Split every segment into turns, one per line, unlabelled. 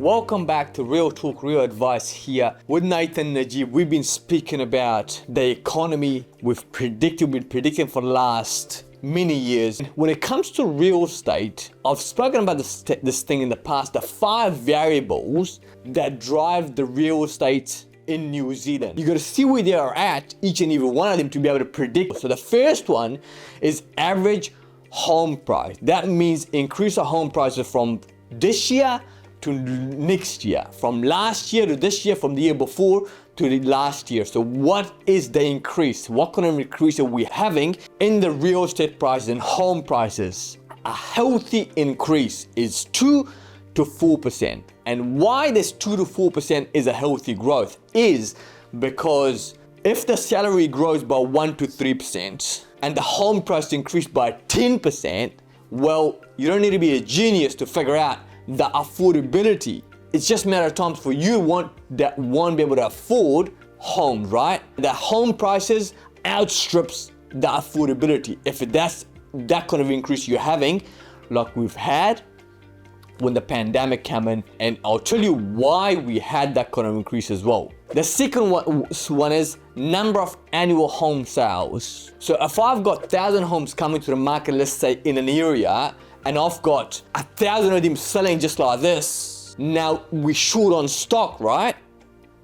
Welcome back to Real Talk, Real Advice here with Nathan Najib. We've been speaking about the economy. We've been predicting for the last many years. When it comes to real estate, I've spoken about this thing in the past, the 5 variables that drive the real estate in New Zealand. You got to see where they are at, each and every one of them, to be able to predict. So the first one is average home price. That means increase of home prices from this year to next year, from last year to this year, from the year before to the last year. So what is the increase? What kind of increase are we having in the real estate prices and home prices? A healthy increase is 2 to 4%. And why this 2 to 4% is a healthy growth is because if the salary grows by 1 to 3% and the home price increased by 10%, well, you don't need to be a genius to figure out the affordability. It's just a matter of time for you won't be able to afford homes, right? The home prices outstrips the affordability. If that's that kind of increase you're having, like we've had when the pandemic came in, and I'll tell you why we had that kind of increase as well. The second one is number of annual home sales. So if I've got 1,000 homes coming to the market, let's say in an area, and I've got 1,000 of them selling just like this, now we short on stock, right?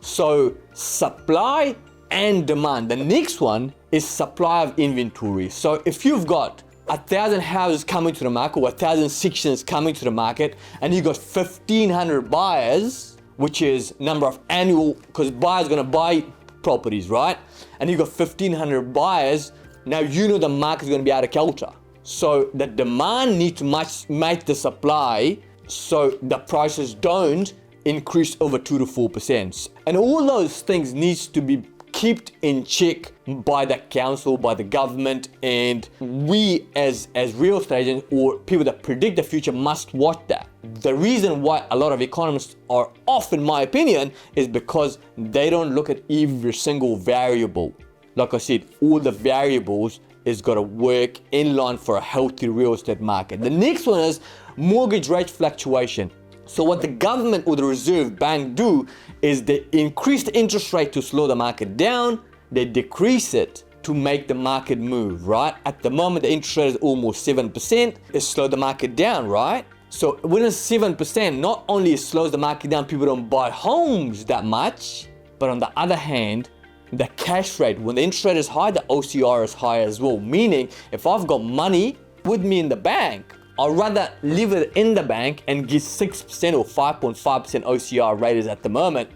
So supply and demand. The next one is supply of inventory. So if you've got 1,000 houses coming to the market, or 1,000 sections coming to the market, and you got 1,500 buyers, which is number of annual, because buyers gonna buy properties, right? And you got 1,500 buyers, now you know the market's gonna be out of kilter. So the demand needs to match the supply, so the prices don't increase over 2 to 4%. And all those things needs to be kept in check by the council, by the government, and we as real estate agents or people that predict the future must watch that. The reason why a lot of economists are off, in my opinion, is because they don't look at every single variable. Like I said, all the variables is got to work in line for a healthy real estate market. The next one is mortgage rate fluctuation. So what the government or the Reserve Bank do is they increase the interest rate to slow the market down, they decrease it to make the market move, right? At the moment, the interest rate is almost 7%, it slows the market down, right? So when it's 7%, not only it slows the market down, people don't buy homes that much, but on the other hand, the cash rate, when the interest rate is high, the OCR is high as well. Meaning, if I've got money with me in the bank, I'd rather leave it in the bank and get 6% or 5.5% OCR rate is at the moment.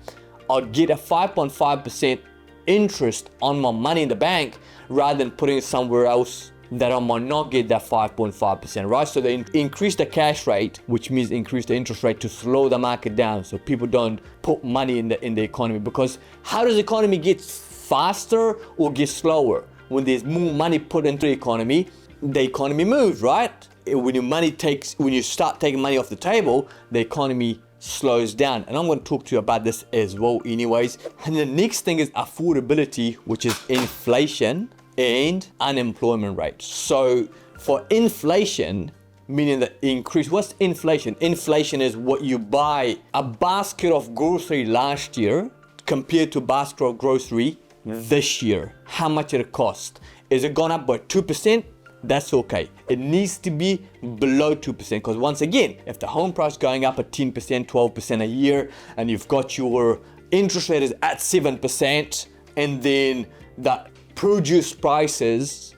I'd get a 5.5% interest on my money in the bank rather than putting it somewhere else that I might not get that 5.5%, right? So they increase the cash rate, which means increase the interest rate to slow the market down so people don't put money in the economy. Because how does the economy get faster or get slower? When there's more money put into the economy moves, right? When you start taking money off the table, the economy slows down. And I'm going to talk to you about this as well anyways. And the next thing is affordability, which is inflation and unemployment rate. So for inflation, meaning the increase, what's inflation? Inflation is what you buy a basket of grocery last year compared to basket of grocery this year. How much it cost? Is it gone up by 2%? That's okay. It needs to be below 2% because once again, if the home price going up at 10%, 12% a year, and you've got your interest rate is at 7%, and then the produce prices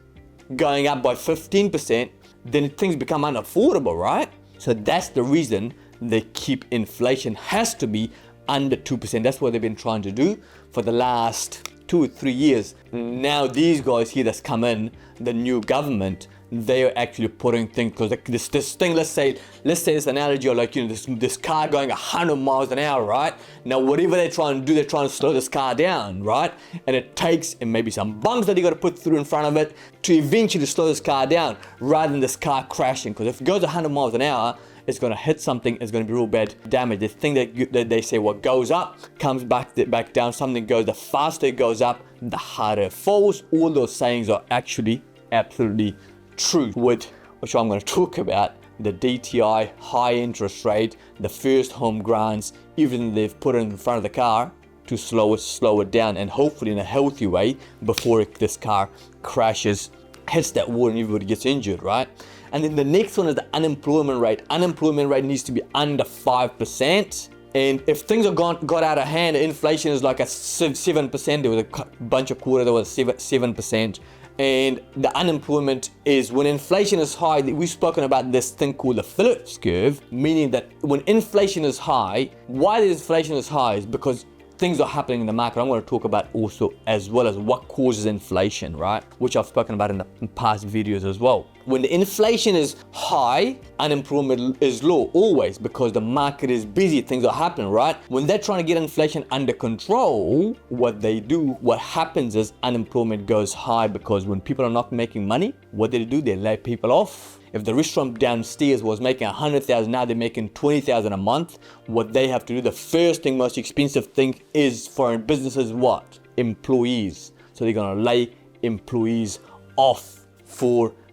going up by 15%, then things become unaffordable, right? So that's the reason they keep inflation has to be under 2%. That's what they've been trying to do for the last 2 or 3 years. Now these guys here that's come in, the new government, they are actually putting things, because this thing, let's say this analogy, or like, this car going 100 miles an hour, right? Now whatever they're trying to do, they're trying to slow this car down, right? And it takes, and maybe some bumps that you got to put through in front of it to eventually slow this car down, rather than this car crashing. Because if it goes 100 miles an hour, it's going to hit something, it's going to be real bad damage. The thing that they say, what goes up comes back down. Something goes, the faster it goes up, the harder it falls. All those sayings are actually absolutely true, which I'm going to talk about the DTI, high interest rate, the first home grants, everything they've put in front of the car to slow it down, and hopefully in a healthy way before this car crashes, hits that wall and everybody gets injured, right? And then the next one is the unemployment rate. Unemployment rate needs to be under 5%. And if things have got out of hand, inflation is like a 7%. There was a bunch of quarter that was 7%. And the unemployment is, when inflation is high, we've spoken about this thing called the Phillips curve, meaning that when inflation is high, why the inflation is high is because things are happening in the market. I'm going to talk about also as well as what causes inflation, right? Which I've spoken about in the past videos as well. When the inflation is high, unemployment is low, always, because the market is busy, things are happening, right? When they're trying to get inflation under control, what happens is unemployment goes high, because when people are not making money, what do? They lay people off. If the restaurant downstairs was making 100,000, now they're making 20,000 a month. What they have to do, the first thing, most expensive thing is for businesses, what? Employees. So they're gonna lay employees off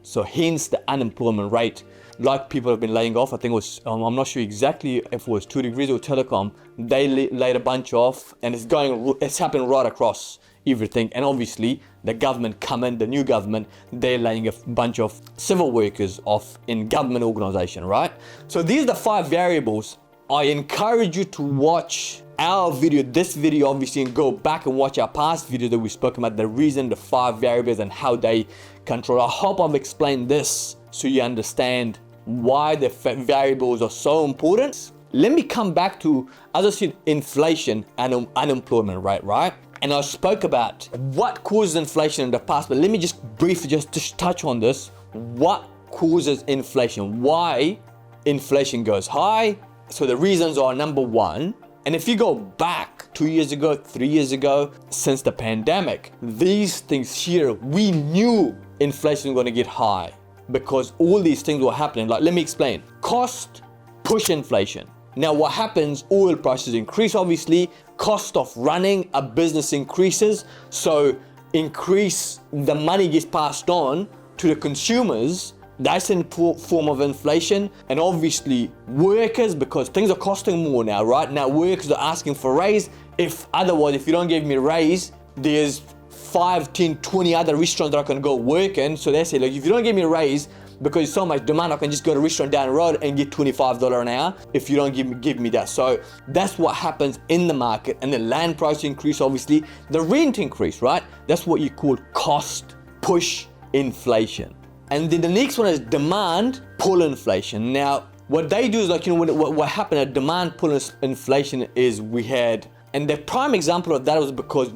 so hence the unemployment rate. Like people have been laying off, I think it was, I'm not sure exactly if it was 2 Degrees or Telecom, they laid a bunch off, and it's happening right across everything. And obviously the government the new government, they're laying a bunch of civil workers off in government organization, right? So these are the 5 variables. I encourage you to watch this video obviously, and go back and watch our past video that we spoke about the 5 variables and how they control. I hope I've explained this so you understand why the variables are so important. Let me come back to, as I said, inflation and unemployment rate, right? And I spoke about what causes inflation in the past, but let me just briefly just touch on this. What causes inflation? Why inflation goes high? So the reasons are, number 1, and if you go back 2 years ago, 3 years ago, since the pandemic, these things here, we knew inflation was going to get high because all these things were happening. Like, let me explain. Cost push inflation. Now what happens, oil prices increase, obviously, cost of running a business increases, so the money gets passed on to the consumers. That's in form of inflation. And obviously workers, because things are costing more now, right? Now workers are asking for a raise. If you don't give me a raise, there's 5, 10, 20 other restaurants that I can go work in. So they say, like, if you don't give me a raise, because there's so much demand, I can just go to a restaurant down the road and get $25 an hour if you don't give me that. So that's what happens in the market. And the land price increase, obviously, the rent increase, right? That's what you call cost push inflation. And then the next one is demand pull inflation. Now, what they do is, like, what happened at demand pull inflation is and the prime example of that was because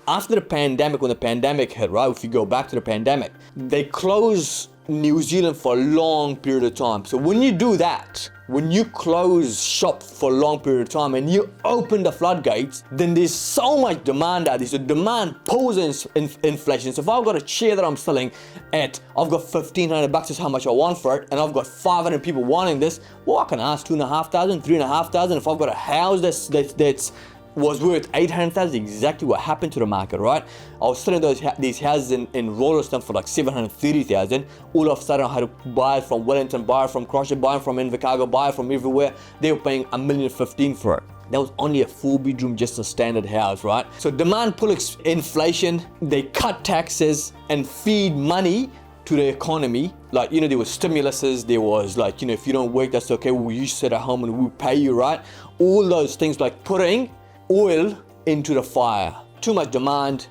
after the pandemic, when the pandemic hit, right? If you go back to the pandemic, they closed New Zealand for a long period of time. So when you do that, when you close shop for a long period of time and you open the floodgates, then there's so much demand out there. So demand pulls inflation. So if I've got a chair that I'm selling at, I've got $1,500 is how much I want for it, and I've got 500 people wanting this, well, I can ask $2,500, $3,500. If I've got a house that's was worth $800,000, exactly what happened to the market, right? I was selling these houses in Royalston for like $730,000. All of a sudden, I had to buy it from Wellington, buy it from Crosshair, buy it from Invercargill, buy it from everywhere. They were paying $1,015,000 for it. That was only a 4-bedroom, just a standard house, right? So demand pull inflation, they cut taxes and feed money to the economy. Like, there was stimuluses, there was like, if you don't work, that's okay, you sit at home and we'll pay you, right? All those things, like putting oil into the fire. Too much demand,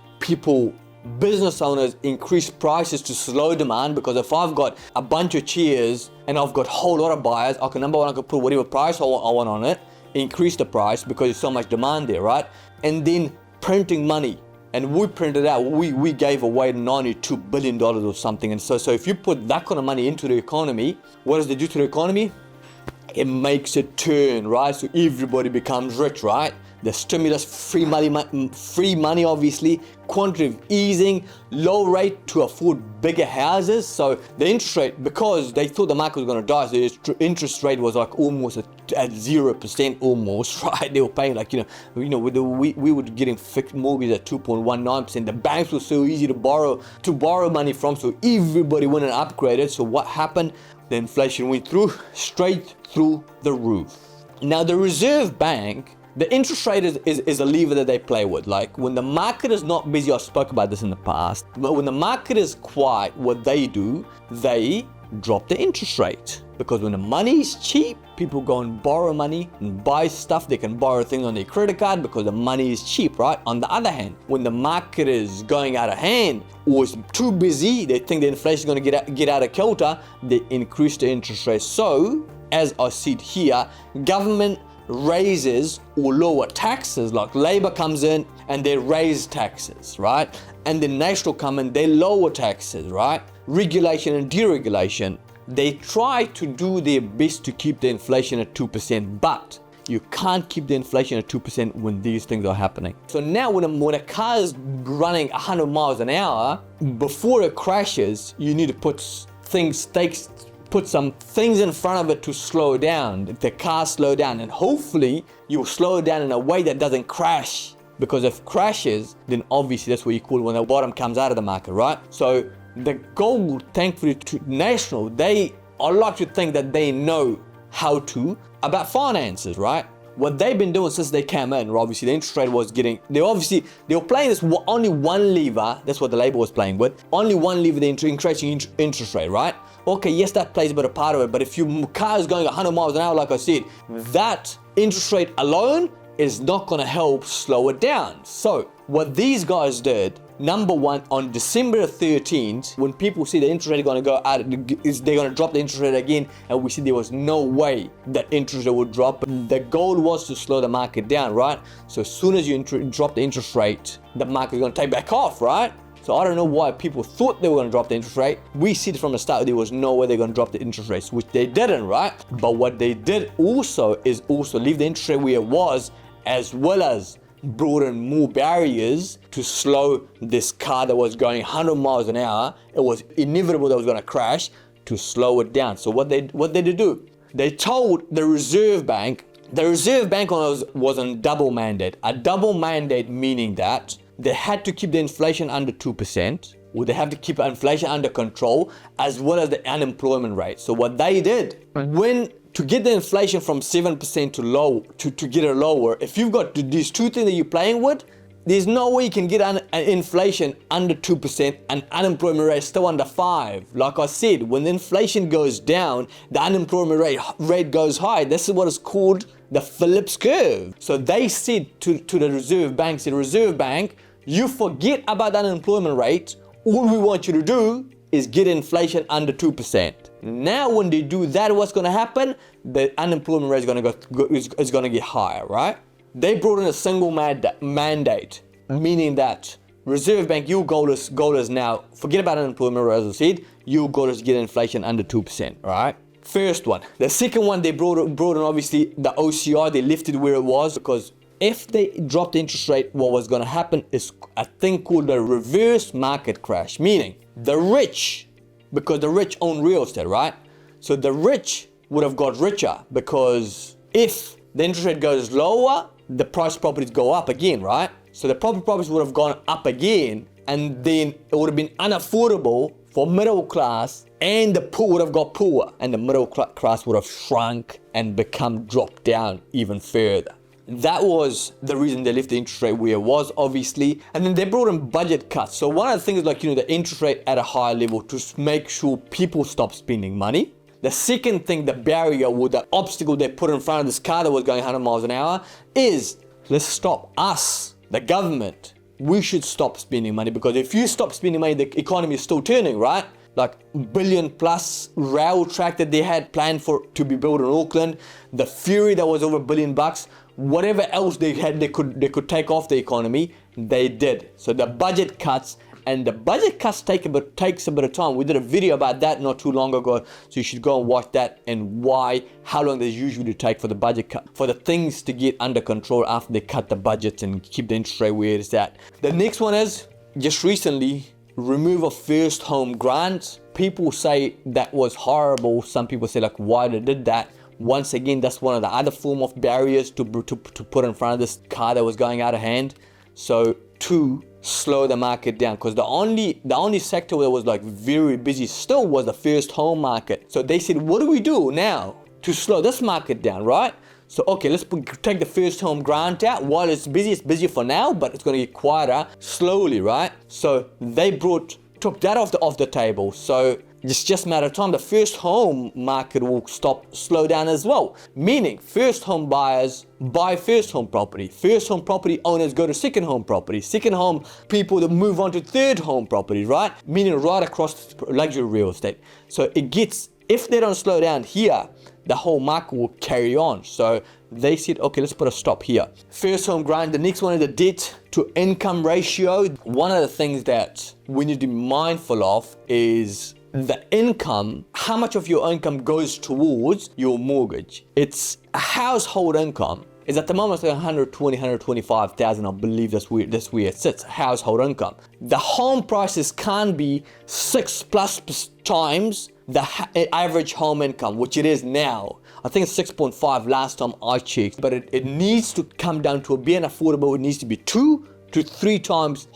business owners increase prices to slow demand, because if I've got a bunch of chairs and I've got a whole lot of buyers, I can put whatever price I want on it, increase the price because there's so much demand there, right? And then printing money. And we printed out, we gave away $92 billion or something. And so if you put that kind of money into the economy, what does it do to the economy? It makes it turn, right? So everybody becomes rich, right? The stimulus, free money, obviously, quantitative easing, low rate to afford bigger houses. So the interest rate, because they thought the market was going to die, so the interest rate was like almost at 0% almost, right? They were paying like, we were getting fixed mortgage at 2.19%. The banks were so easy to borrow money from, so everybody went and upgraded. So what happened? the inflation went straight through the roof. Now the Reserve Bank, the interest rate is a lever that they play with. Like when the market is not busy, I spoke about this in the past, but when the market is quiet, what they do, they drop the interest rate. Because when the money is cheap, people go and borrow money and buy stuff. They can borrow things on their credit card because the money is cheap, right? On the other hand, when the market is going out of hand or is too busy, they think the inflation is going to get out of kilter, they increase the interest rate. So, as I see it here, government raises or lower taxes, like Labour comes in and they raise taxes, right? And the National come in, they lower taxes, right? Regulation and deregulation. They try to do their best to keep the inflation at 2%, but you can't keep the inflation at 2% when these things are happening. So now when a car is running 100 miles an hour, before it crashes, you need to put some things in front of it to slow down, the car slow down, and hopefully you'll slow it down in a way that doesn't crash. Because if it crashes, then obviously that's what you call when the bottom comes out of the market, right? So the goal, thankfully, to National, I like to think that they know how to about finances, right? What they've been doing since they came in, obviously the interest rate was getting, they were playing this only one lever, that's what the Labour was playing with, only one lever, the increasing interest rate, right? Okay, yes, that plays a bit of part of it, but if your car is going 100 miles an hour, like I said, that interest rate alone is not going to help slow it down. So what these guys did, number one, on December 13th, when people see the interest rate going to go out, they're going to drop the interest rate again, and we see there was no way that interest rate would drop. But the goal was to slow the market down, right? So as soon as you drop the interest rate, the market is going to take back off, right? So I don't know why people thought they were going to drop the interest rate. We see it from the start, there was no way they're going to drop the interest rates, which they didn't, right? But what they did also is leave the interest rate where it was, as well as brought in more barriers to slow this car that was going 100 miles an hour. It was inevitable that it was going to crash, to slow it down. So what did they do? They told the Reserve Bank was on double mandate. A double mandate meaning that they had to keep the inflation under 2%, or they have to keep inflation under control, as well as the unemployment rate. So what they did, to get the inflation from 7% to get it lower, if you've got these two things that you're playing with, there's no way you can get inflation under 2% and unemployment rate still under 5%. Like I said, when the inflation goes down, the unemployment rate goes high. This is what is called the Phillips curve. So they said to the Reserve Bank, you forget about the unemployment rate. All we want you to do is get inflation under 2%. Now when they do that, what's going to happen? The unemployment rate is going to get higher, right? They brought in a single mandate, meaning that Reserve Bank, your goal is now, forget about unemployment rate, as I said, your goal is to get inflation under 2%, right? First one. The second one, they brought in obviously the OCR, they left it where it was, because if they drop the interest rate, what was going to happen is a thing called the reverse market crash, meaning the rich, because the rich own real estate, right? So the rich would have got richer, because if the interest rate goes lower, the price of properties go up again, right? So the properties would have gone up again, and then it would have been unaffordable for middle class, and the poor would have got poorer, and the middle class would have shrunk and dropped down even further. That was the reason they left the interest rate where it was, obviously. And then they brought in budget cuts. So one of the things is the interest rate at a higher level to make sure people stop spending money. The second thing, the barrier or the obstacle they put in front of this car that was going 100 miles an hour is, let's stop us, the government. We should stop spending money, because if you stop spending money, the economy is still turning, right? Like $1 billion plus rail track that they had planned to be built in Auckland, the ferry that was over $1 billion, whatever else they had, they could take off the economy, they did. So the budget cuts, and the budget cuts takes a bit of time. We did a video about that not too long ago, so you should go and watch that, and how long they usually take for the budget cut, for the things to get under control after they cut the budgets and keep the interest rate where it is at. The next one is, just recently, remove of first home grants. People say that was horrible. Some people say why they did that. Once again, that's one of the other form of barriers to put in front of this car that was going out of hand. So slow the market down, because the only sector that was like very busy still was the first home market. So they said, what do we do now to slow this market down, right? So okay, let's take the first home grant out. While it's busy for now, but it's going to get quieter slowly, right? So they took that off the table. So it's just a matter of time. The first home market will slow down as well. Meaning, first home buyers buy first home property. First home property owners go to second home property. Second home people that move on to third home property, right? Meaning right across luxury real estate. So if they don't slow down here, the whole market will carry on. So they said, okay, let's put a stop here. First home grant. The next one is the debt to income ratio. One of the things that we need to be mindful of is the income, how much of your income goes towards your mortgage. It's a household income. Is at the moment it's like 125,000, I believe that's where it sits, household income. The home prices can be 6+ times the average home income, which it is now. I think it's 6.5 last time I checked, but it needs to come down to being affordable. It needs to be 2 to 3 times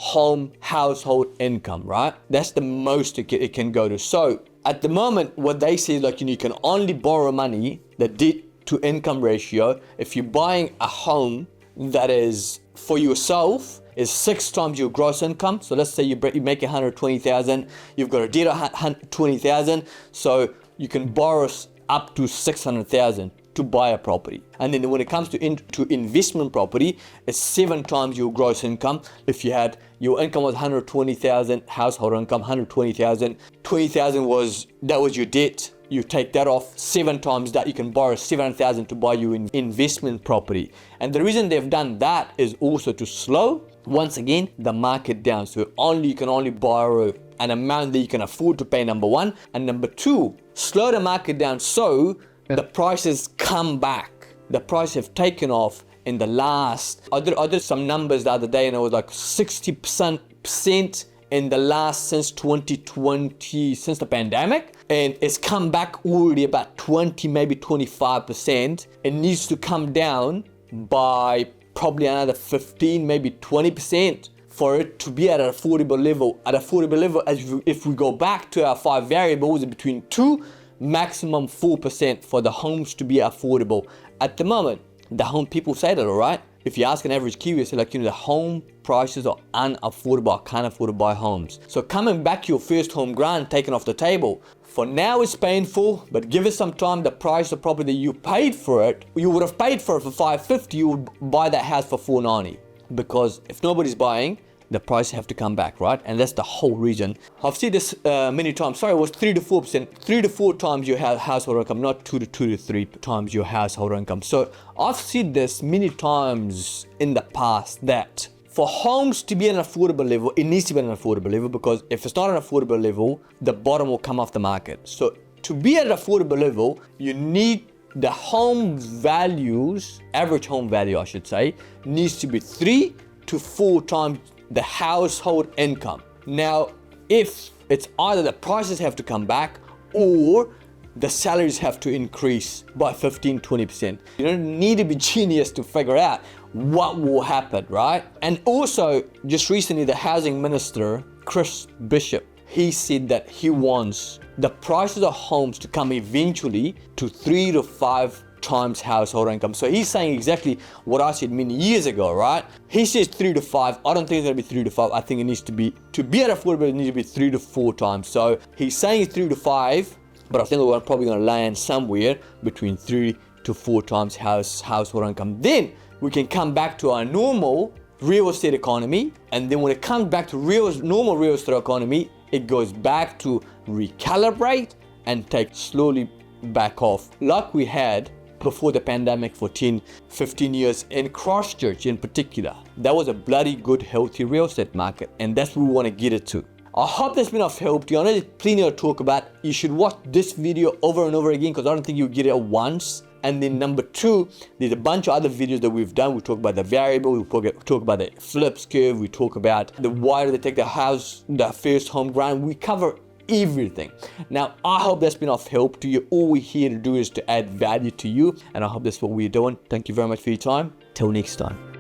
household income, right? That's the most it can go to. So at the moment, what they say is like, you can only borrow money, the debt to income ratio, if you're buying a home that is for yourself, is 6 times your gross income. So let's say you make 120,000, you've got a debt of 120,000, so you can borrow up to 600,000 to buy a property. And then when it comes to investment property, it's 7 times your gross income. If you had your income was 120,000, household income 120,000, 20,000 was your debt. You take that off, 7 times that, you can borrow 700,000 to buy you an investment property. And the reason they've done that is also to slow, once again, the market down. So you can only borrow an amount that you can afford to pay, number one. And number two, slow the market down so the prices come back. The prices have taken off in the last, I did some numbers the other day, and it was like 60% in the last, since 2020, since the pandemic. And it's come back already about 20, maybe 25%. It needs to come down by probably another 15, maybe 20% for it to be at an affordable level. At affordable level, if we go back to our 5 variables, between 2, maximum 4% for the homes to be affordable. At the moment, the home people say that, all right? If you ask an average Kiwi, it's like, the home prices are unaffordable. I can't afford to buy homes. So coming back, your first home grant taken off the table. For now, it's painful, but give it some time. The price of property you paid for it, you would have paid for it for 550, you would buy that house for 490. Because if nobody's buying, the price have to come back, right? And that's the whole reason. I've seen this many times. Sorry, it was 3 to 4%, 3 to 4 times your household income, not 2 to 3 times your household income. So I've seen this many times in the past that for homes to be at an affordable level, it needs to be at an affordable level, because if it's not an affordable level, the bottom will come off the market. So to be at an affordable level, you need the home values, average home value, I should say, needs to be 3 to 4 times the household income. Now, if it's either the prices have to come back or the salaries have to increase by 15-20%. You don't need to be genius to figure out what will happen, right? And also, just recently, the housing minister, Chris Bishop, he said that he wants the prices of homes to come eventually to 3 to 5 times household income. So he's saying exactly what I said many years ago, right? He says 3 to 5. I don't think it's going to be 3 to 5. I think it needs to be at affordable, it needs to be 3 to 4 times. So he's saying it's 3 to 5, but I think we're probably going to land somewhere between 3 to 4 times household income. Then we can come back to our normal real estate economy. And then when it comes back to normal real estate economy, it goes back to recalibrate and take slowly back off, like we had before the pandemic for 10-15 years in Christchurch in particular. That was a bloody good, healthy real estate market, and that's where we want to get it to. I hope that's been of help to you. I know there's plenty to talk about. You should watch this video over and over again, because I don't think you'll get it once. And then number 2, there's a bunch of other videos that we've done. We talk about the variable, we talk about the flips curve, we talk about why do they take the first home grant. We cover everything. Now, I hope that's been of help to you. All we're here to do is to add value to you, and I hope that's what we're doing. Thank you very much for your time. Till next time.